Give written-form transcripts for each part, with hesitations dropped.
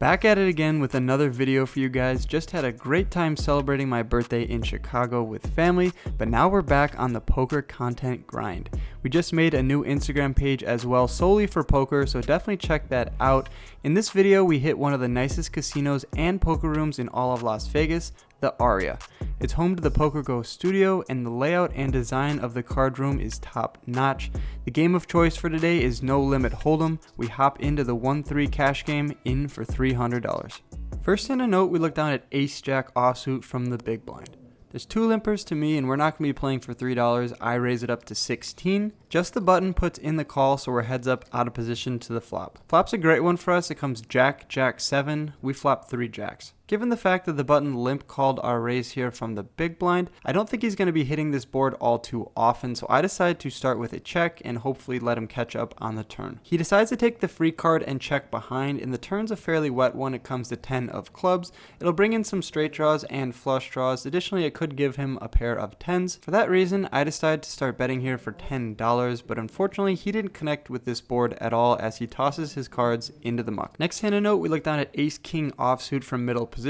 Back at it again with another video for you guys. Just had a great time celebrating my birthday in Chicago with family, but now we're back on the poker content grind. We just made a new Instagram page as well solely for poker, so definitely check that out. In this video, we hit one of the nicest casinos and poker rooms in all of Las Vegas, the Aria. It's home to the PokerGo studio, and the layout and design of the card room is top notch. The game of choice for today is No Limit Hold'em. We hop into the 1-3 cash game in for $300. First in a note, we look down at Ace Jack offsuit from the big blind. There's two limpers to me, and we're not going to be playing for $3. I raise it up to 16. Just the button puts in the call, so we're heads up out of position to the flop. Flop's a great one for us. It comes Jack, Jack 7. We flop 3 jacks. Given the fact that the button limp called our raise here from the big blind, I don't think he's going to be hitting this board all too often, so I decide to start with a check and hopefully let him catch up on the turn. He decides to take the free card and check behind, and the turn's a fairly wet one. It comes to 10 of clubs. It'll bring in some straight draws and flush draws. Additionally, it could give him a pair of 10s. For that reason, I decided to start betting here for $10, but unfortunately, he didn't connect with this board at all as he tosses his cards into the muck. Next hand of note, we look down at Ace King offsuit from middle position.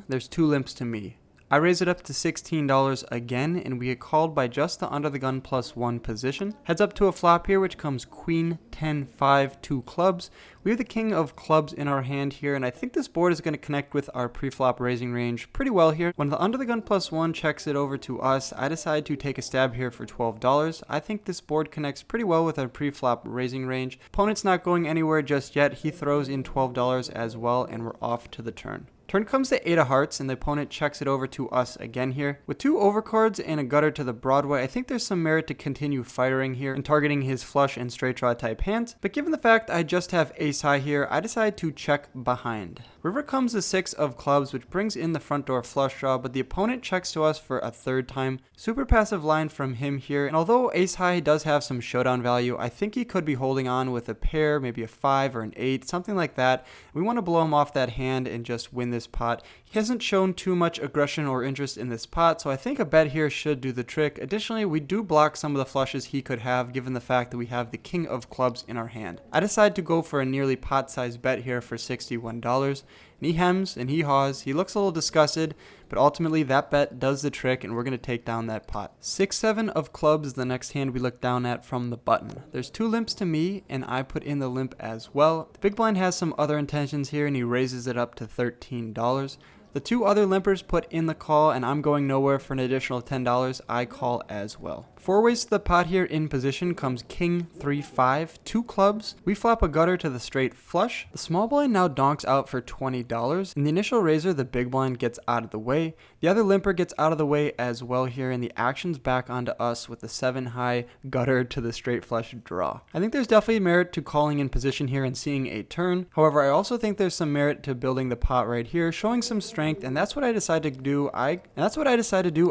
There's two limps to me. I raise it up to $16 again, and we get called by just the under the gun +1 position. Heads up to a flop here, which comes Queen, 10, 5, 2 clubs. We have the king of clubs in our hand here, and I think this board is going to connect with our pre-flop raising range pretty well here. When the under the gun +1 checks it over to us, I decide to take a stab here for $12. I think this board connects pretty well with our pre-flop raising range. Opponent's not going anywhere just yet. He throws in $12 as well, and we're off to the turn. Turn comes the 8 of hearts, and the opponent checks it over to us again here. With 2 overcards and a gutter to the Broadway, I think there's some merit to continue firing here and targeting his flush and straight draw type hands. But given the fact I just have ace high here, I decide to check behind. River comes the 6 of clubs, which brings in the front door flush draw, but the opponent checks to us for a third time. Super passive line from him here, and although ace high does have some showdown value, I think he could be holding on with a pair, maybe a 5 or an 8, something like that. We want to blow him off that hand and just win this pot. He hasn't shown too much aggression or interest in this pot, so I think a bet here should do the trick. Additionally, we do block some of the flushes he could have, given the fact that we have the king of clubs in our hand. I decide to go for a nearly pot-sized bet here for $61. And he hems and he haws. He looks a little disgusted, but ultimately that bet does the trick, and we're going to take down that pot. 6-7 of clubs is the next hand we look down at from the button. There's 2 limps to me, and I put in the limp as well. The big blind has some other intentions here, and he raises it up to $13. The 2 other limpers put in the call, and I'm going nowhere for an additional $10. I call as well. 4 ways to the pot here in position comes king, 3, 5, 2 clubs. We flop a gutter to the straight flush. The small blind now donks out for $20. In the initial raiser, the big blind gets out of the way. The other limper gets out of the way as well here, and the action's back onto us with the 7 high gutter to the straight flush draw. I think there's definitely merit to calling in position here and seeing a turn. However, I also think there's some merit to building the pot right here, showing some strength, and that's what I decided to do.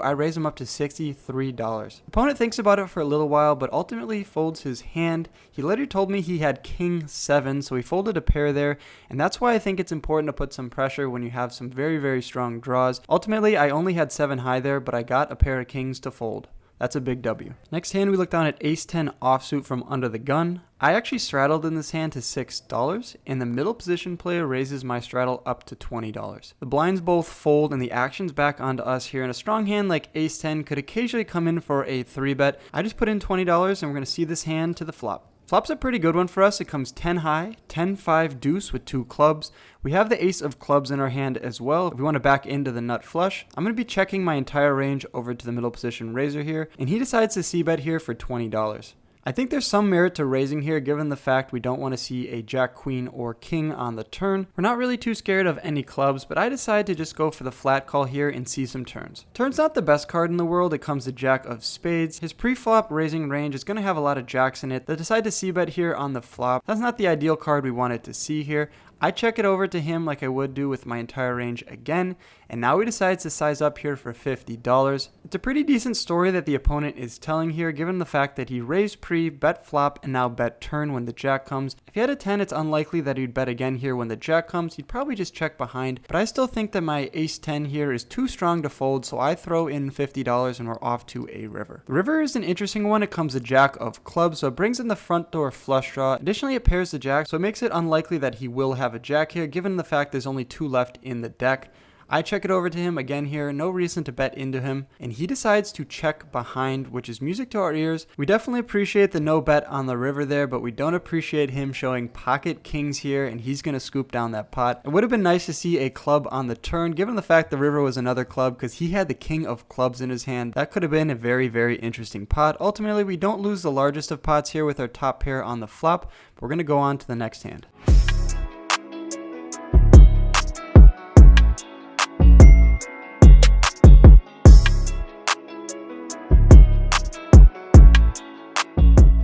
I raise him up to $63. Opponent thinks about it for a little while, but ultimately folds his hand. He later told me he had king 7, so he folded a pair there, and that's why I think it's important to put some pressure when you have some very, very strong draws. Ultimately, I only had 7 high there, but I got a pair of kings to fold. That's a big W. Next hand, we look down at ace 10 offsuit from under the gun. I actually straddled in this hand to $6, and the middle position player raises my straddle up to $20. The blinds both fold, and the action's back onto us here, and a strong hand like ace 10 could occasionally come in for a 3-bet. I just put in $20, and we're going to see this hand to the flop. Flop's a pretty good one for us. It comes 10 high, 10, 5 deuce with 2 clubs. We have the ace of clubs in our hand as well. If we want to back into the nut flush, I'm going to be checking my entire range over to the middle position raiser here, and he decides to c-bet here for $20. I think there's some merit to raising here, given the fact we don't want to see a jack, queen, or king on the turn. We're not really too scared of any clubs, but I decide to just go for the flat call here and see some turns. Turn's not the best card in the world. It comes to jack of spades. His pre-flop raising range is going to have a lot of jacks in it. They decide to c-bet here on the flop. That's not the ideal card we wanted to see here. I check it over to him like I would do with my entire range again, and now he decides to size up here for $50. It's a pretty decent story that the opponent is telling here, given the fact that he raised pre, bet flop, and now bet turn when the jack comes. If he had a 10, it's unlikely that he'd bet again here when the jack comes. He'd probably just check behind, but I still think that my ace 10 here is too strong to fold, so I throw in $50 and we're off to a river. The river is an interesting one. It comes a jack of clubs, so it brings in the front door flush draw. Additionally, it pairs the jack, so it makes it unlikely that he will have have a jack here, given the fact there's only 2 left in the deck. I check it over to him again here, no reason to bet into him, and he decides to check behind, which is music to our ears. We definitely appreciate the no bet on the river there, but we don't appreciate him showing pocket kings here, and he's going to scoop down that pot. It would have been nice to see a club on the turn, given the fact the river was another club, because he had the king of clubs in his hand. That could have been a very, very interesting pot. Ultimately, we don't lose the largest of pots here with our top pair on the flop, but we're going to go on to the next hand.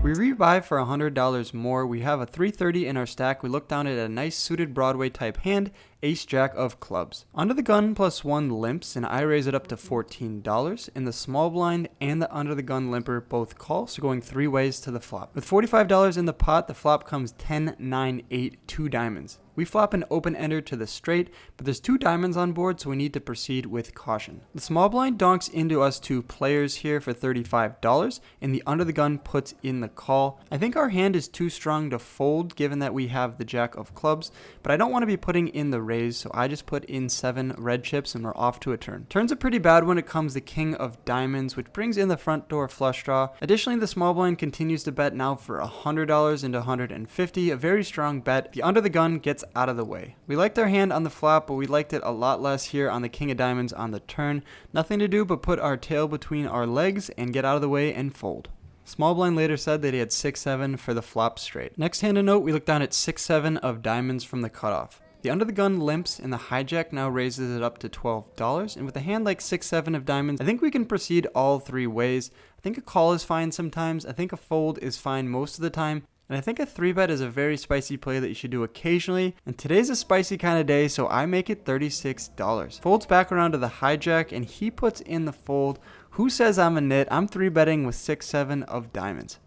We rebuy for $100 more. We have a 330 in our stack. We look down at a nice suited Broadway type hand, ace jack of clubs. Under the gun +1 limps, and I raise it up to $14. In the small blind and the under the gun limper both call, so going 3 ways to the flop. With $45 in the pot, the flop comes 10, 9, 8, 2 diamonds. We flop an open ender to the straight, but there's 2 diamonds on board, so we need to proceed with caution. The small blind donks into us 2 players here for $35, and the under the gun puts in the call. I think our hand is too strong to fold, given that we have the jack of clubs, but I don't want to be putting in the raise, so I just put in 7 red chips and we're off to a turn. Turn's a pretty bad when it comes the king of diamonds, which brings in the front door flush draw. Additionally, the small blind continues to bet now for $100 into $150, a very strong bet. The under the gun gets out of the way. We liked our hand on the flop, but we liked it a lot less here on the king of diamonds on the turn. Nothing to do but put our tail between our legs and get out of the way and fold. Small blind later said that he had 6-7 for the flop straight. Next hand to note, we look down at 6-7 of diamonds from the cutoff. The under the gun limps, and the hijack now raises it up to $12. And with a hand like 6-7 of diamonds, I think we can proceed all 3 ways. I think a call is fine sometimes. I think a fold is fine most of the time. And I think a 3-bet is a very spicy play that you should do occasionally. And today's a spicy kind of day, so I make it $36. Folds back around to the hijack, and he puts in the fold. Who says I'm a nit? I'm 3-betting with 6-7 of diamonds.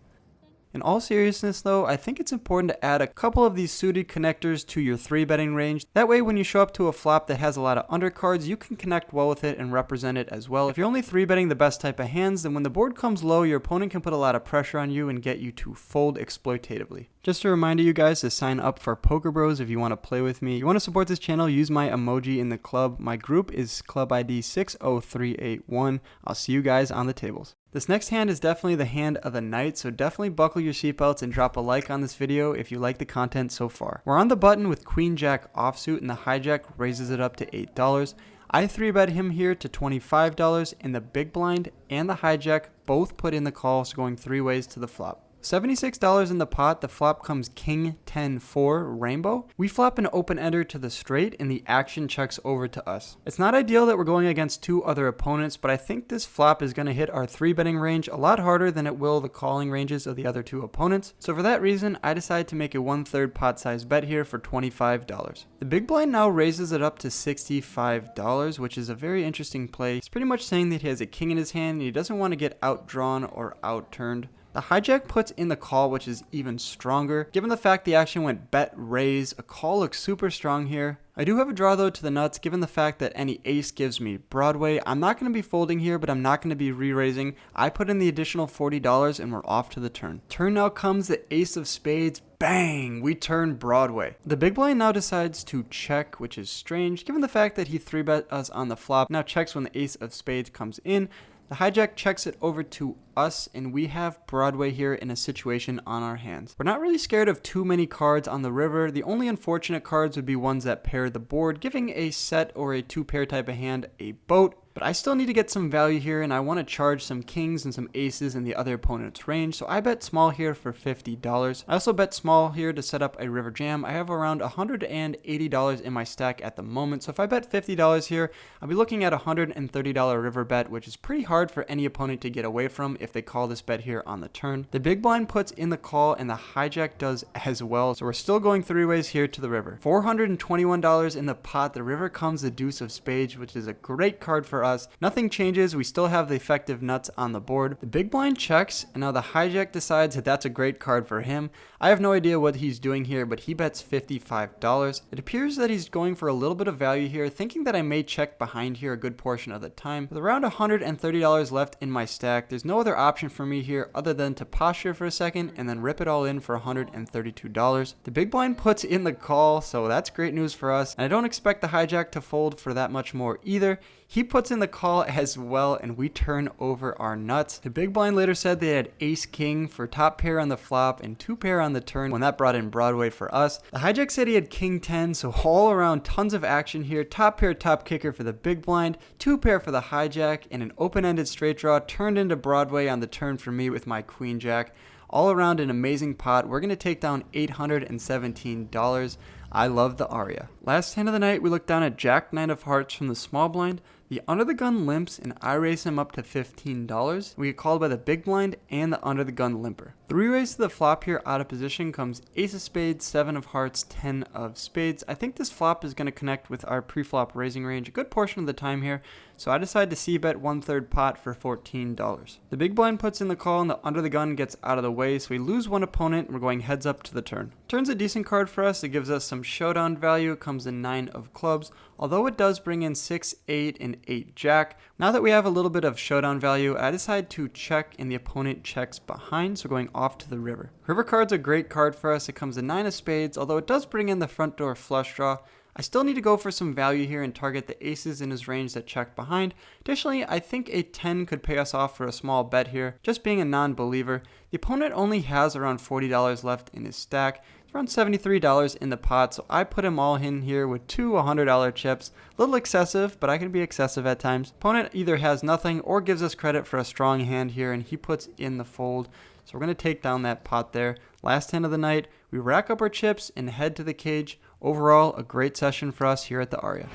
In all seriousness though, I think it's important to add a couple of these suited connectors to your 3-betting range. That way when you show up to a flop that has a lot of undercards, you can connect well with it and represent it as well. If you're only 3-betting the best type of hands, then when the board comes low, your opponent can put a lot of pressure on you and get you to fold exploitatively. Just a reminder you guys to sign up for Poker Bros if you want to play with me. You want to support this channel, use my emoji in the club. My group is club ID 60381. I'll see you guys on the tables. This next hand is definitely the hand of the night, so definitely buckle your seatbelts and drop a like on this video if you like the content so far. We're on the button with Queen Jack offsuit, and the hijack raises it up to $8. I 3-bet him here to $25, and the big blind and the hijack both put in the call, so going 3 ways to the flop. $76 in the pot, the flop comes king 10-4 rainbow. We flop an open ender to the straight and the action checks over to us. It's not ideal that we're going against 2 other opponents, but I think this flop is going to hit our 3-betting range a lot harder than it will the calling ranges of the other 2 opponents. So for that reason, I decided to make a 1/3 pot size bet here for $25. The big blind now raises it up to $65, which is a very interesting play. He's pretty much saying that he has a king in his hand and he doesn't want to get outdrawn or outturned. The hijack puts in the call, which is even stronger. Given the fact the action went bet raise, a call looks super strong here. I do have a draw though to the nuts, given the fact that any ace gives me Broadway. I'm not going to be folding here, but I'm not going to be re-raising. I put in the additional $40 and we're off to the turn. Turn now comes the ace of spades. Bang! We turn Broadway. The big blind now decides to check, which is strange, given the fact that he 3-bet us on the flop. Now checks when the ace of spades comes in. The hijack checks it over to us, and we have Broadway here in a situation on our hands. We're not really scared of too many cards on the river. The only unfortunate cards would be ones that pair the board, giving a set or a 2-pair type of hand a boat. But I still need to get some value here, and I want to charge some kings and some aces in the other opponent's range, so I bet small here for $50. I also bet small here to set up a river jam. I have around $180 in my stack at the moment, so if I bet $50 here, I'll be looking at a $130 river bet, which is pretty hard for any opponent to get away from if they call this bet here on the turn. The big blind puts in the call, and the hijack does as well, so we're still going 3 ways here to the river. $421 in the pot. The river comes the deuce of spades, which is a great card for for us. Nothing changes, we still have the effective nuts on the board. The big blind checks, and now the hijack decides that that's a great card for him. I have no idea what he's doing here, but he bets $55. It appears that he's going for a little bit of value here, thinking that I may check behind here a good portion of the time. With around $130 left in my stack, there's no other option for me here other than to posture for a second and then rip it all in for $132. The big blind puts in the call, so that's great news for us. And I don't expect the hijack to fold for that much more either. He puts in the call as well, and we turn over our nuts. The big blind later said they had ace king for top pair on the flop and 2 pair on the turn when that brought in Broadway for us. The hijack said he had king 10, so all around tons of action here. Top pair, top kicker for the big blind, 2 pair for the hijack, and an open-ended straight draw turned into Broadway on the turn for me with my queen jack. All around an amazing pot. We're going to take down $817. I love the Aria. Last hand of the night, we look down at Jack 9 of hearts from the small blind. The under the gun limps, and I raise him up to $15. We get called by the big blind and the under the gun limper. 3 ways to the flop here out of position comes ace of spades, 7 of hearts, 10 of spades. I think this flop is going to connect with our pre-flop raising range a good portion of the time here, so I decide to c-bet 1/3 pot for $14. The big blind puts in the call and the under the gun gets out of the way, so we lose one opponent and we're going heads up to the turn. Turn's a decent card for us. It gives us some showdown value. It comes in 9 of clubs, although it does bring in 6, 8, and 8 jack. Now that we have a little bit of showdown value, I decide to check and the opponent checks behind, so going off to the river. River card's a great card for us. It comes in 9 of spades, although it does bring in the front door flush draw. I still need to go for some value here and target the aces in his range that check behind. Additionally, I think a 10 could pay us off for a small bet here, just being a non-believer. The opponent only has around $40 left in his stack. It's around $73 in the pot, so I put him all in here with 2 $100 chips. A little excessive, but I can be excessive at times. Opponent either has nothing or gives us credit for a strong hand here, and he puts in the fold. So we're going to take down that pot there. Last hand of the night, we rack up our chips and head to the cage. Overall, a great session for us here at the Aria.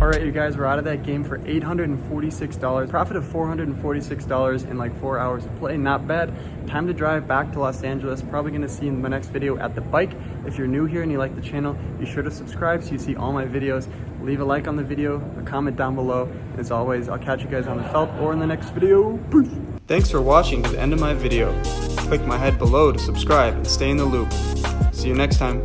Alright you guys, we're out of that game for $846, profit of $446 in like 4 hours of play. Not bad. Time to drive back to Los Angeles. Probably going to see you in my next video at the bike. If you're new here and you like the channel, be sure to subscribe so you see all my videos. Leave a like on the video, a comment down below. As always, I'll catch you guys on the felt or in the next video. Peace! Thanks for watching to the end of my video. Click my head below to subscribe and stay in the loop. See you next time.